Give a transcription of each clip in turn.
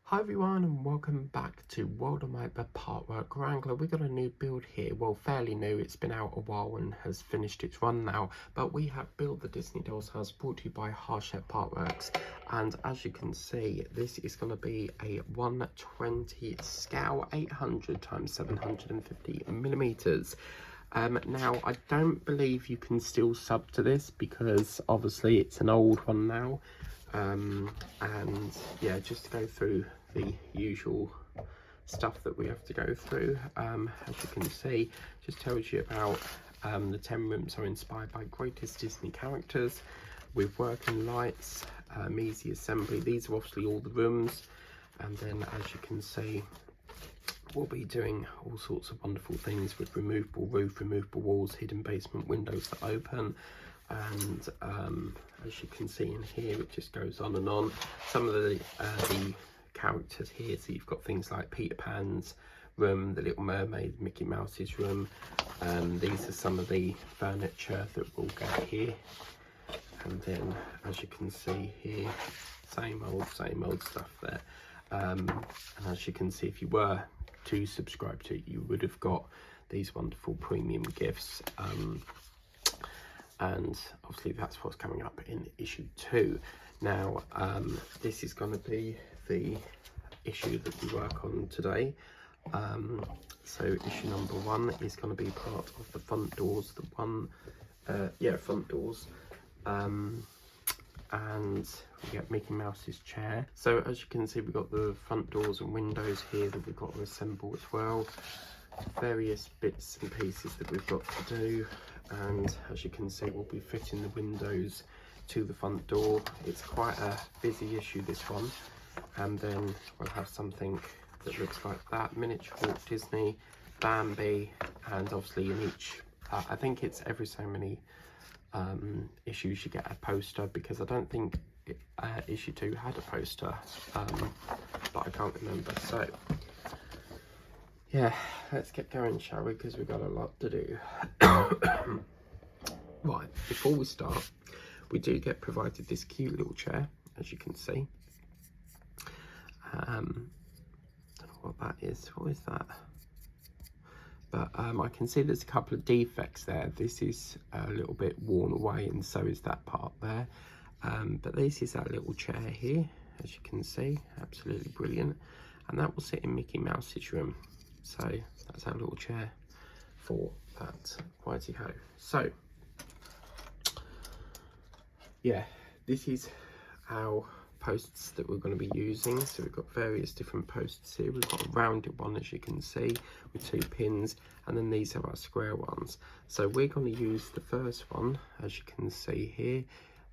Hi everyone and welcome back to World of Nightmare Partwork Wrangler. We got a new build here, well fairly new, it's been out a while and has finished its run now, but we have built the Disney Dolls house brought to you by Hardship Partworks, and as you can see this is going to be a 120 scale 800 times 750 millimeters. Now I don't believe you can still sub to this because obviously it's an old one now. And yeah, just to go through the usual stuff that we have to go through, as you can see, just tells you about the 10 rooms are inspired by greatest Disney characters with working lights, easy assembly. These are obviously all the rooms, and then as you can see we'll be doing all sorts of wonderful things with removable roof, removable walls, hidden basement windows that open, and as you can see in here it just goes on and on. Some of the characters here, so you've got things like Peter Pan's room, the Little Mermaid, Mickey Mouse's room. These are some of the furniture that we'll get here, and then as you can see here, same old stuff there. And as you can see, if you were to subscribe to it, you would have got these wonderful premium gifts, and obviously that's what's coming up in issue 2. Now this is going to be the issue that we work on today. So issue number 1 is going to be part of the front doors, front doors, and we get Mickey Mouse's chair. So as you can see, we've got the front doors and windows here that we've got to assemble as well. Various bits and pieces that we've got to do, and as you can see we'll be fitting the windows to the front door. It's quite a busy issue, this one, and then we'll have something that looks like that, miniature Walt Disney, Bambi, and obviously in each, I think it's every so many issues you get a poster, because I don't think issue 2 had a poster, but I can't remember. So yeah, let's get going, shall we, because we've got a lot to do. Right, before we start, we do get provided this cute little chair, as you can see. Don't know what that is. What is that? But I can see there's a couple of defects there. This is a little bit worn away, and so is that part there. But this is that little chair here, as you can see, absolutely brilliant. And that will sit in Mickey Mouse's room. So that's our little chair for that. Righty ho. So yeah, this is our posts that we're going to be using. So we've got various different posts here. We've got a rounded one, as you can see, with 2 pins, and then these are our square ones. So we're going to use the first one, as you can see here.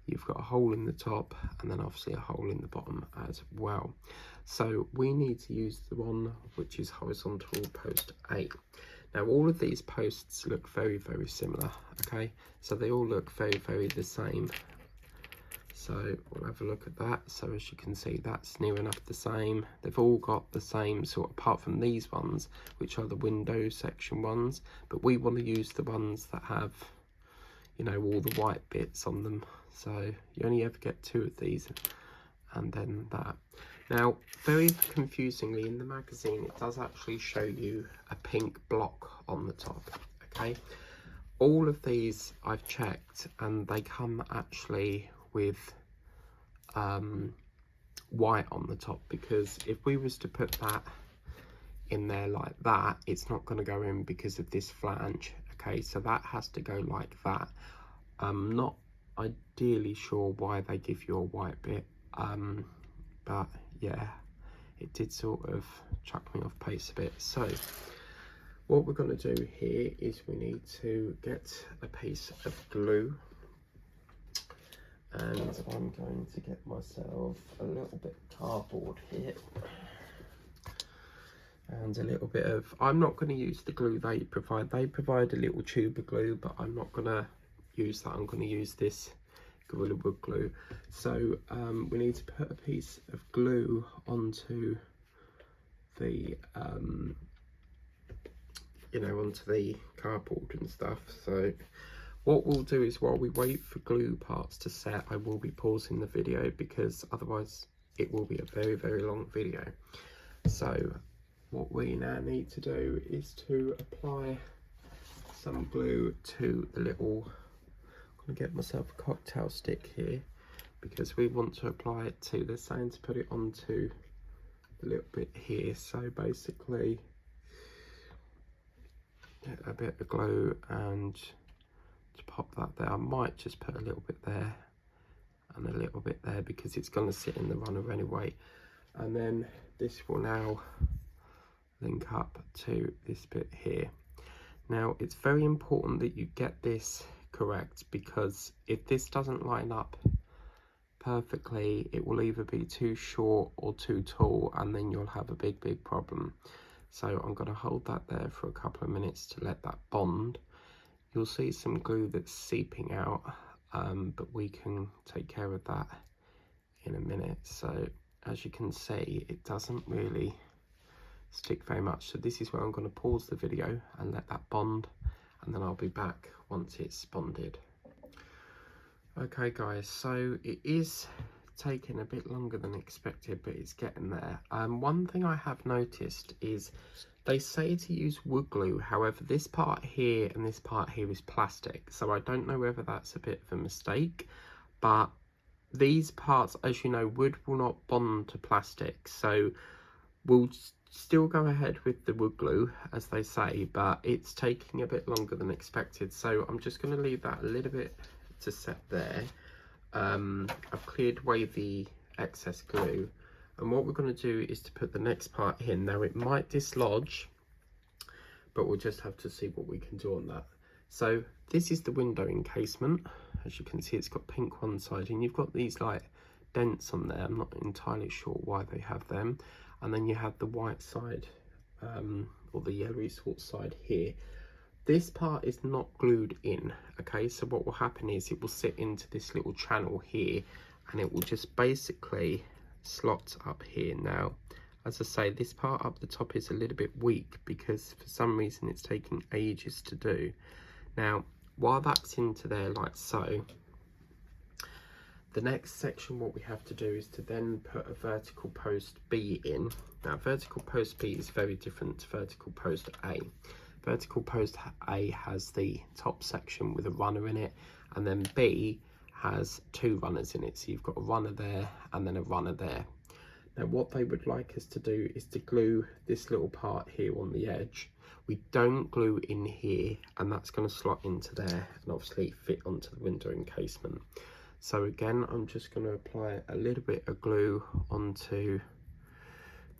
You've got a hole in the top and then obviously a hole in the bottom as well. So we need to use the one which is horizontal, post 8. Now all of these posts look very, very similar, okay? So they all look very, very the same. So we'll have a look at that. So as you can see, that's near enough the same. They've all got the same sort, apart from these ones, which are the window section ones. But we want to use the ones that have, you know, all the white bits on them. So you only ever get 2 of these, and then that. Now, very confusingly, in the magazine, it does actually show you a pink block on the top, okay? All of these I've checked, and they come actually with white on the top, because if we was to put that in there like that, it's not going to go in because of this flange, okay? So that has to go like that. I'm not ideally sure why they give you a white bit, but yeah, it did sort of chuck me off pace a bit. So what we're going to do here is we need to get a piece of glue, and I'm going to get myself a little bit of cardboard here and a little bit of, I'm not going to use the glue they provide a little tube of glue, but I'm not going to use that. I'm going to use this Gorilla Wood glue. So we need to put a piece of glue onto the onto the cardboard and stuff. So what we'll do is, while we wait for glue parts to set, I will be pausing the video, because otherwise it will be a very, very long video. So what we now need to do is to apply some glue to the little, I'm going to get myself a cocktail stick here, because we want to apply it to, they're saying to put it onto a little bit here. So basically get a bit of glue and to pop that there. I might just put a little bit there and a little bit there because it's going to sit in the runner anyway. And then this will now link up to this bit here. Now it's very important that you get this correct, because if this doesn't line up perfectly, it will either be too short or too tall, and then you'll have a big problem. So I'm going to hold that there for a couple of minutes to let that bond. You'll see some glue that's seeping out, but we can take care of that in a minute. So as you can see, it doesn't really stick very much. So this is where I'm going to pause the video and let that bond, and then I'll be back once it's bonded. Okay guys, so it is taking a bit longer than expected, but it's getting there. One thing I have noticed is they say to use wood glue, however this part here and this part here is plastic, so I don't know whether that's a bit of a mistake, but these parts, as you know, wood will not bond to plastic, so we'll still go ahead with the wood glue as they say, but it's taking a bit longer than expected. So I'm just going to leave that a little bit to set there. I've cleared away the excess glue, and what we're going to do is to put the next part in. Now it might dislodge, but we'll just have to see what we can do on that. So this is the window encasement. As you can see, it's got pink one side, and you've got these like dents on there. I'm not entirely sure why they have them. And then you have the white side, or the yellowy sort side here. This part is not glued in, okay? So what will happen is it will sit into this little channel here, and it will just basically slot up here. Now, as I say, this part up the top is a little bit weak because for some reason it's taking ages to do. Now, while that's into there like so, the next section what we have to do is to then put a vertical post B in. Now, vertical post B is very different to vertical post A. Vertical post A has the top section with a runner in it, and then B has two runners in it. So you've got a runner there and then a runner there. Now what they would like us to do is to glue this little part here on the edge. We don't glue in here, and that's going to slot into there and obviously fit onto the window encasement. So again, I'm just going to apply a little bit of glue onto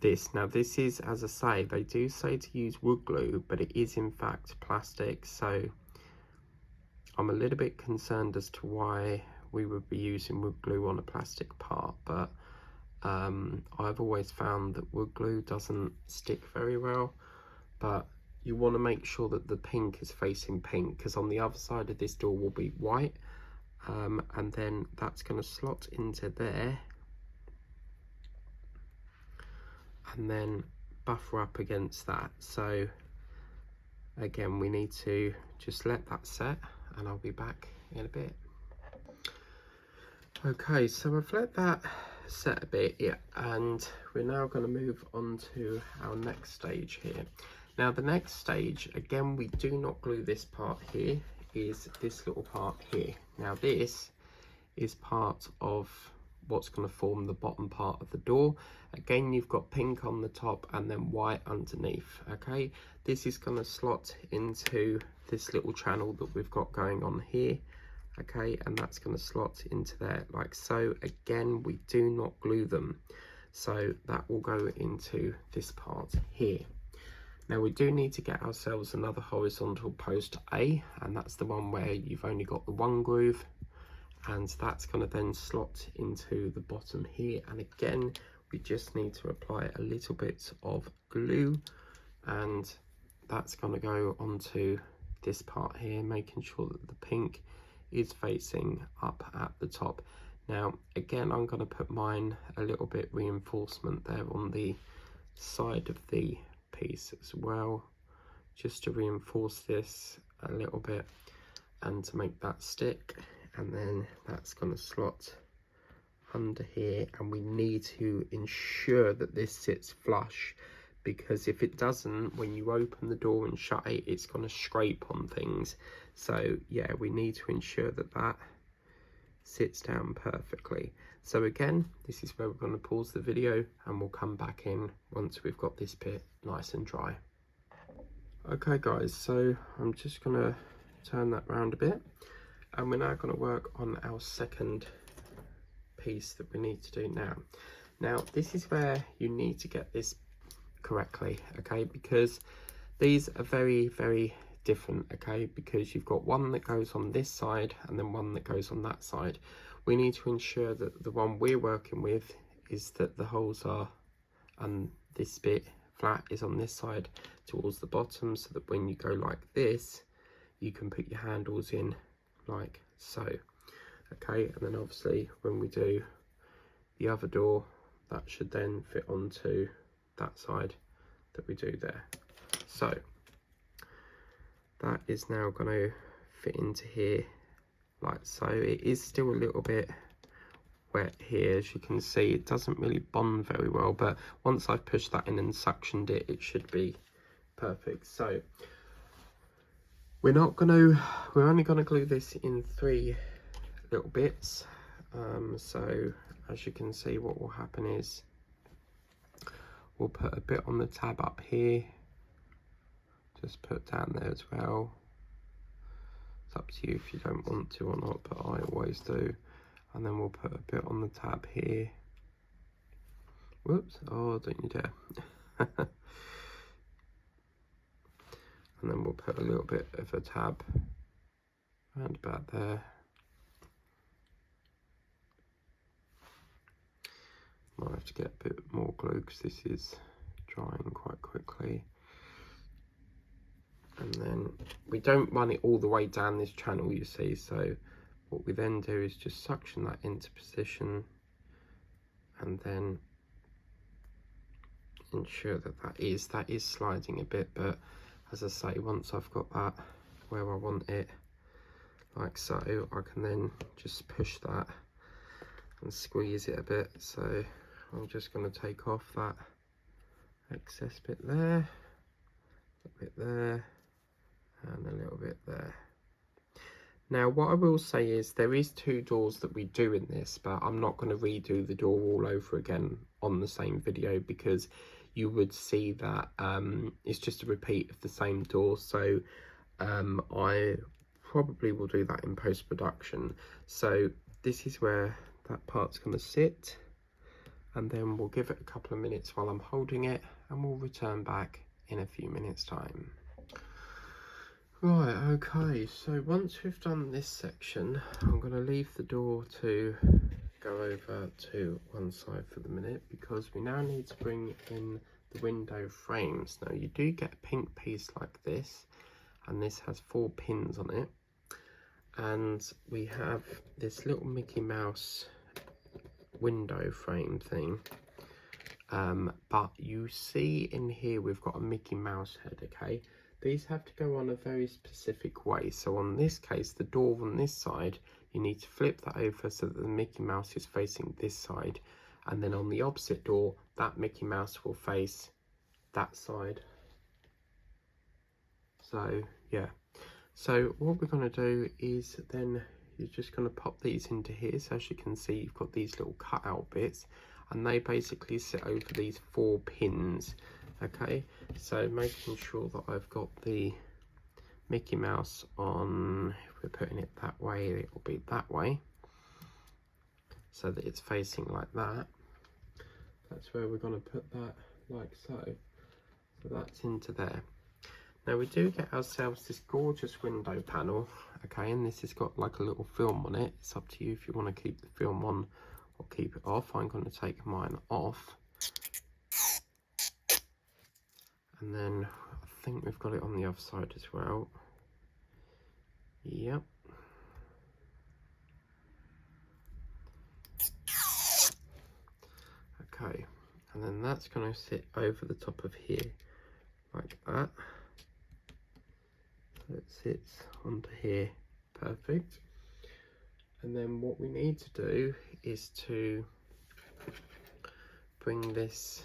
this. Now this is, as I say, they do say to use wood glue, but it is in fact plastic, so I'm a little bit concerned as to why we would be using wood glue on a plastic part, but I've always found that wood glue doesn't stick very well. But you want to make sure that the pink is facing pink, because on the other side of this door will be white, and then that's going to slot into there and then buffer up against that. So again, we need to just let that set, and I'll be back in a bit. Okay, so I've let that set a bit, yeah, and we're now going to move on to our next stage here. Now the next stage, again, we do not glue this part here, is this little part here. Now this is part of what's going to form the bottom part of the door. Again, you've got pink on the top and then white underneath. Okay, this is going to slot into this little channel that we've got going on here. Okay, and that's going to slot into there like so. Again, we do not glue them, so that will go into this part here. Now we do need to get ourselves another horizontal post A, and that's the one where you've only got the one groove, and that's going to then slot into the bottom here. And again, we just need to apply a little bit of glue, and that's going to go onto this part here, making sure that the pink is facing up at the top. Now again, I'm going to put mine a little bit reinforcement there on the side of the piece as well, just to reinforce this a little bit and to make that stick. And then that's going to slot under here, and we need to ensure that this sits flush, because if it doesn't, when you open the door and shut it, it's going to scrape on things. So yeah, we need to ensure that that sits down perfectly. So again, this is where we're going to pause the video and we'll come back in once we've got this bit nice and dry. Okay guys, so I'm just going to turn that round a bit, and we're now going to work on our second piece that we need to do now. Now this is where you need to get this correctly, okay, because these are very, very different, okay, because you've got one that goes on this side and then one that goes on that side. We need to ensure that the one we're working with is that the holes are, and this bit flat is on this side towards the bottom, so that when you go like this, you can put your handles in like so, okay. And then obviously when we do the other door, that should then fit onto that side that we do there. So that is now going to fit into here like so. It is still a little bit wet here, as you can see. It doesn't really bond very well, but once I've pushed that in and suctioned it, it should be perfect. So we're only going to glue this in 3 little bits. So as you can see, what will happen is we'll put a bit on the tab up here, just put down there as well. It's up to you if you don't want to or not, but I always do. And then we'll put a bit on the tab here. Whoops, oh, don't you dare. And then we'll put a little bit of a tab around about there. Might have to get a bit more glue because this is drying quite quickly. And then we don't run it all the way down this channel, you see, so what we then do is just suction that into position and then ensure that that is sliding a bit, but as I say, once I've got that where I want it like so, I can then just push that and squeeze it a bit. So I'm just going to take off that excess bit there, a bit there, and a little bit there. Now what I will say is there is 2 doors that we do in this, but I'm not going to redo the door all over again on the same video, because you would see that it's just a repeat of the same door. So I probably will do that in post-production. So this is where that part's going to sit, and then we'll give it a couple of minutes while I'm holding it, and we'll return back in a few minutes time. Right, okay, so once we've done this section, I'm going to leave the door to go over to one side for the minute, because we now need to bring in the window frames. Now you do get a pink piece like this, and this has 4 pins on it, and we have this little Mickey Mouse window frame thing, but you see in here we've got a Mickey Mouse head, okay. These have to go on a very specific way. So on this case, the door on this side, you need to flip that over so that the Mickey Mouse is facing this side, and then on the opposite door, that Mickey Mouse will face that side. So yeah, so what we're going to do is then you're just going to pop these into here. So as you can see, you've got these little cutout bits, and they basically sit over these 4 pins. Okay, so making sure that I've got the Mickey Mouse on, if we're putting it that way, it will be that way, so that it's facing like that. That's where we're going to put that, like so. So that's into there. Now we do get ourselves this gorgeous window panel, okay, and this has got like a little film on it. It's up to you if you want to keep the film on or keep it off. I'm going to take mine off. And then I think we've got it on the other side as well. Yep. Okay, and then that's going to sit over the top of here like that. So it sits onto here, perfect. And then what we need to do is to bring this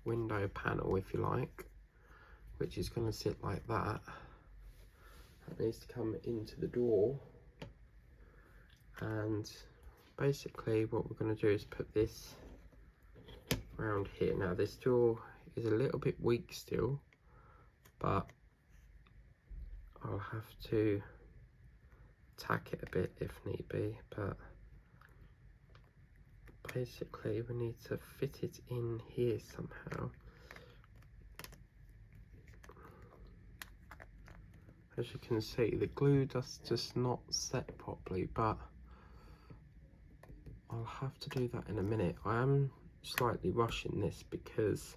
window panel, if you like, which is going to sit like that. That needs to come into the door, and basically what we're going to do is put this around here. Now this door is a little bit weak still, but I'll have to tack it a bit if need be, but basically we need to fit it in here somehow. As you can see, the glue does just not set properly, but I'll have to do that in a minute. I am slightly rushing this because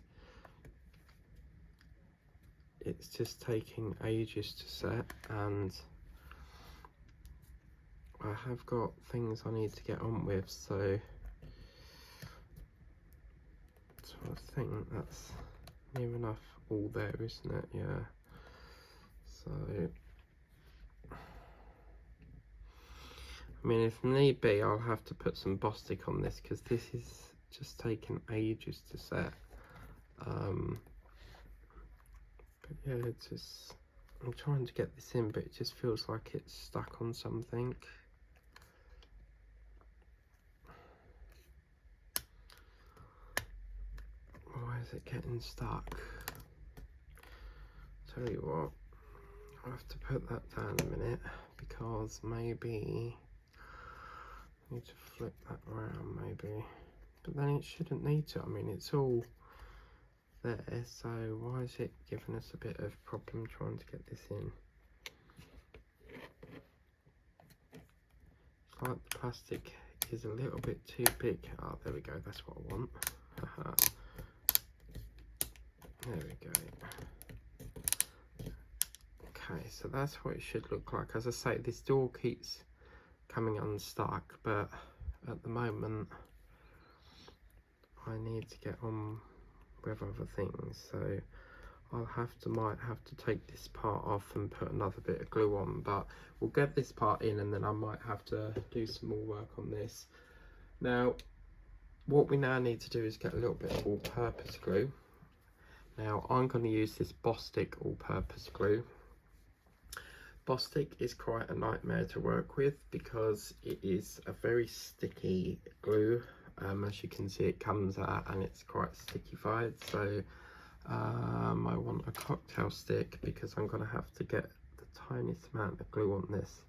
it's just taking ages to set, and I have got things I need to get on with, so I think that's near enough all there, isn't it? Yeah. So, I mean, if need be, I'll have to put some Bostik on this because this is just taking ages to set. But yeah, it's just, I'm trying to get this in, but it just feels like it's stuck on something. Why is it getting stuck? Tell you what, I'll have to put that down a minute because maybe I need to flip that around maybe, but then it shouldn't need to. I mean, it's all there, so why is it giving us a bit of problem trying to get this in? It's like the plastic is a little bit too big. Oh, there we go, that's what I want. There we go. Okay, so that's what it should look like. As I say, this door keeps coming unstuck, but at the moment I need to get on with other things, so might have to take this part off and put another bit of glue on, but we'll get this part in and then I might have to do some more work on this. Now what we now need to do is get a little bit of all-purpose glue. Now I'm going to use this Bostik all-purpose glue. Bostik is quite a nightmare to work with because it is a very sticky glue. As you can see, it comes out and it's quite stickified, so I want a cocktail stick because I'm going to have to get the tiniest amount of glue on this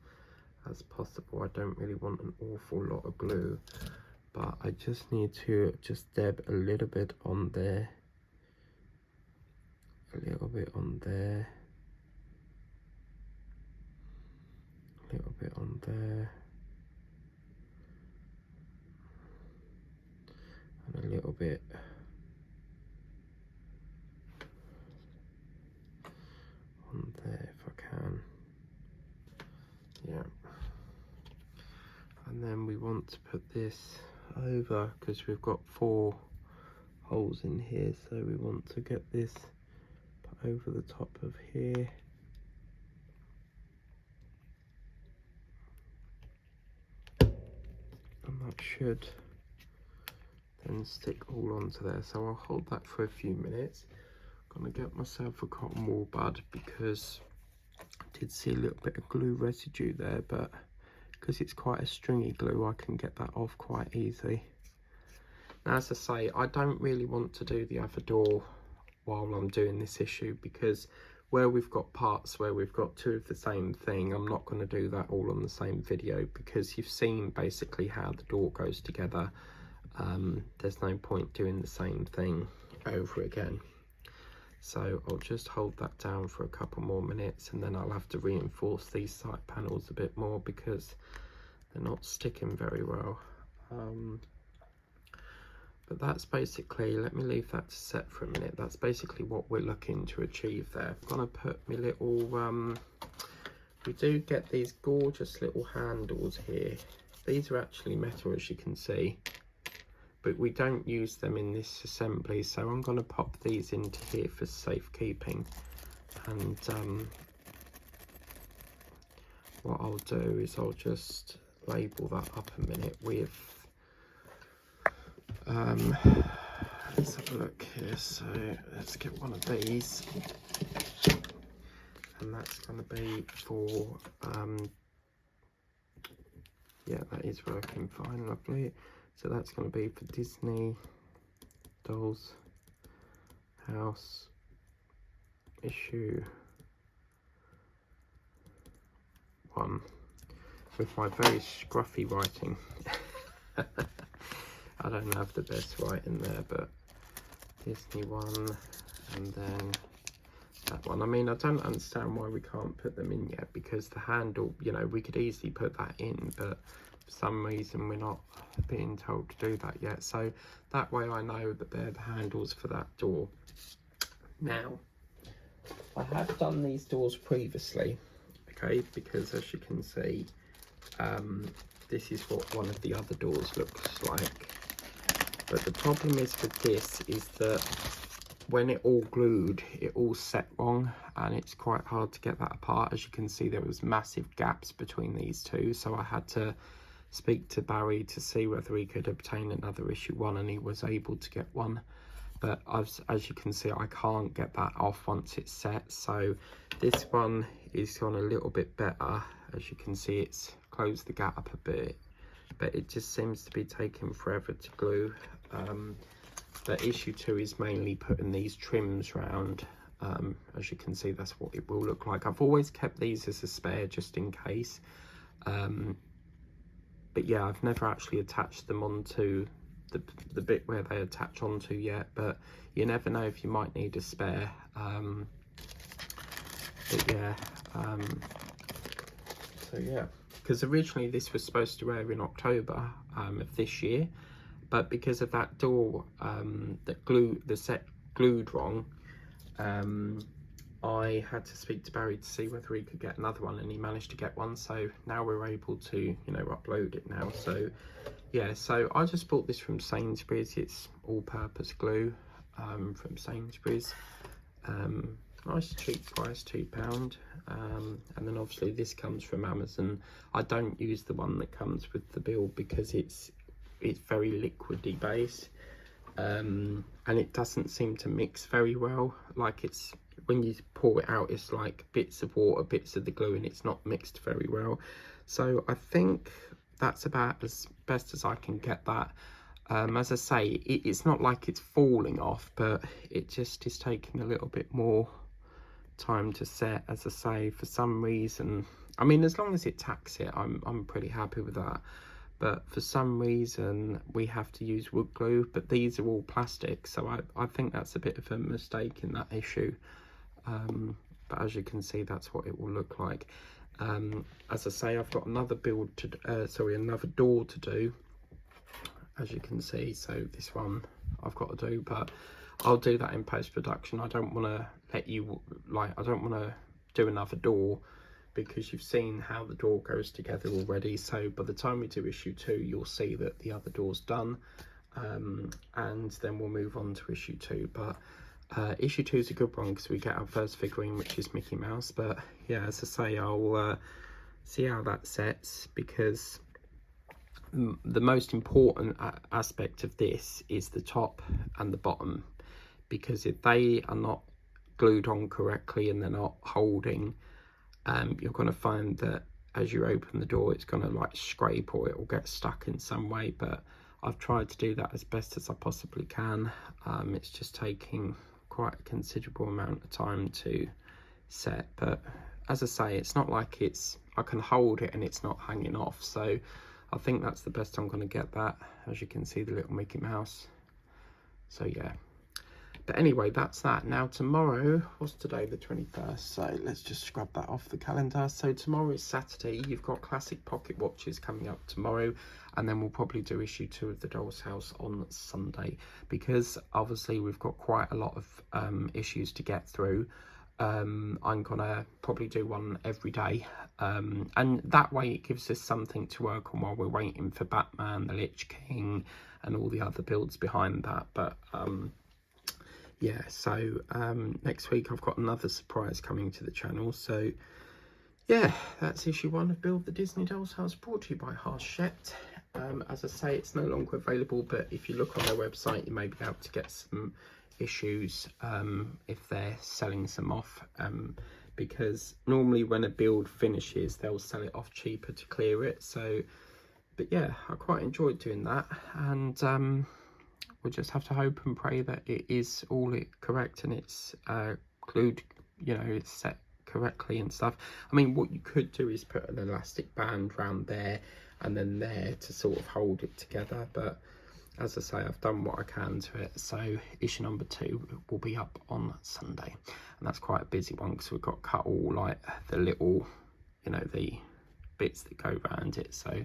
as possible. I don't really want an awful lot of glue, but I just need to just dab a little bit on there, a little bit on there, a little bit on there, and a little bit on there if I can. Yeah. And then we want to put this over because we've got 4 holes in here, so we want to get this put over the top of here. And that should then stick all onto there, so I'll hold that for a few minutes. I'm gonna get myself a cotton wool bud because I did see a little bit of glue residue there, but because it's quite a stringy glue I can get that off quite easy. Now, as I say, I don't really want to do the other door while I'm doing this issue because where we've got parts where we've got 2 of the same thing, I'm not going to do that all on the same video because you've seen basically how the door goes together. There's no point doing the same thing over again. So I'll just hold that down for a couple more minutes and then I'll have to reinforce these side panels a bit more because they're not sticking very well. But that's basically, let me leave that to set for a minute. That's basically what we're looking to achieve there. I'm gonna put my little, we do get these gorgeous little handles here. These are actually metal, as you can see, but we don't use them in this assembly, so I'm going to pop these into here for safekeeping. And what I'll do is I'll just label that up a minute with let's have a look here. So let's get one of these, and that's going to be for yeah, that is working fine, lovely. So that's going to be for Disney Dolls House issue 1, with my very scruffy writing. I don't have the best writing there, but Disney 1, and then that one. I mean, I don't understand why we can't put them in yet, because the handle, you know, we could easily put that in, but for some reason we're not being told to do that yet. So that way I know that they're the handles for that door. Now, I have done these doors previously, okay, because as you can see, this is what one of the other doors looks like. But the problem is with this is that when it all glued, it all set wrong, and it's quite hard to get that apart. As you can see, there was massive gaps between these two, so I had to speak to Barry to see whether he could obtain another issue 1, and he was able to get one. But as you can see, I can't get that off once it's set. So this one is gone a little bit better. As you can see, it's closed the gap up a bit, but it just seems to be taking forever to glue. But issue 2 is mainly putting these trims round. As you can see, that's what it will look like. I've always kept these as a spare just in case. But yeah, I've never actually attached them onto the bit where they attach onto yet, but you never know if you might need a spare. But yeah, so yeah, because originally this was supposed to air in October of this year, but because of that door the set glued wrong, I had to speak to Barry to see whether he could get another one, and he managed to get one. So now we're able to, you know, upload it now. So yeah, so I just bought this from Sainsbury's. It's all-purpose glue from Sainsbury's. Nice cheap price, £2. And then obviously this comes from Amazon. I don't use the one that comes with the bill because it's very liquidy base, and it doesn't seem to mix very well. Like, it's when you pour it out, it's like bits of water, bits of the glue, and it's not mixed very well. So I think that's about as best as I can get that. As I say, it's not like it's falling off, but it just is taking a little bit more time to set. As I say, for some reason, I mean, as long as it tacks it, I'm pretty happy with that. But for some reason we have to use wood glue, but these are all plastic, so I think that's a bit of a mistake in that issue. But as you can see, that's what it will look like. As I say, I've got another build to another door to do, as you can see. So this one I've got to do, but I'll do that in post-production. I don't want to let you, like, I don't want to do another door because you've seen how the door goes together already. So by the time we do issue 2, you'll see that the other door's done, and then we'll move on to issue 2. But issue 2 is a good one because we get our first figurine, which is Mickey Mouse. But yeah, as I say, I'll see how that sets, because the most important aspect of this is the top and the bottom, because if they are not glued on correctly and they're not holding, you're going to find that as you open the door, it's going to like scrape, or it will get stuck in some way. But I've tried to do that as best as I possibly can. It's just taking quite a considerable amount of time to set, but as I say, it's not like I can hold it and it's not hanging off. So I think that's the best I'm going to get that. As you can see, the little Mickey Mouse. So yeah, but anyway, that's that. Now tomorrow, what's today, the 21st, so let's just scrub that off the calendar. So tomorrow is Saturday. You've got classic pocket watches coming up tomorrow, and then we'll probably do issue 2 of the Doll's House on Sunday, because obviously we've got quite a lot of issues to get through. I'm gonna probably do one every day, and that way it gives us something to work on while we're waiting for Batman, the Lich King, and all the other builds behind that. But yeah, so next week I've got another surprise coming to the channel. So yeah, that's issue 1 of Build the Disney Dolls House, brought to you by Hachette. As I say, it's no longer available, but if you look on their website, you may be able to get some issues if they're selling some off, because normally when a build finishes, they'll sell it off cheaper to clear it. So, but yeah, I quite enjoyed doing that, and we'll just have to hope and pray that it is all correct and it's glued, you know, it's set correctly and stuff. I mean, what you could do is put an elastic band around there and then there to sort of hold it together, but as I say, I've done what I can to it. So issue number 2 will be up on Sunday, and that's quite a busy one because we've got to cut all like the little, you know, the bits that go around it. So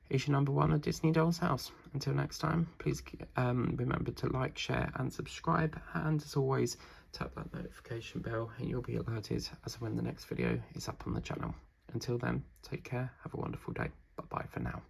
issue number 1 of Disney Dolls House. Until next time, please remember to like, share and subscribe, and as always, tap that notification bell and you'll be alerted as when the next video is up on the channel. Until then, take care, have a wonderful day. Bye bye for now.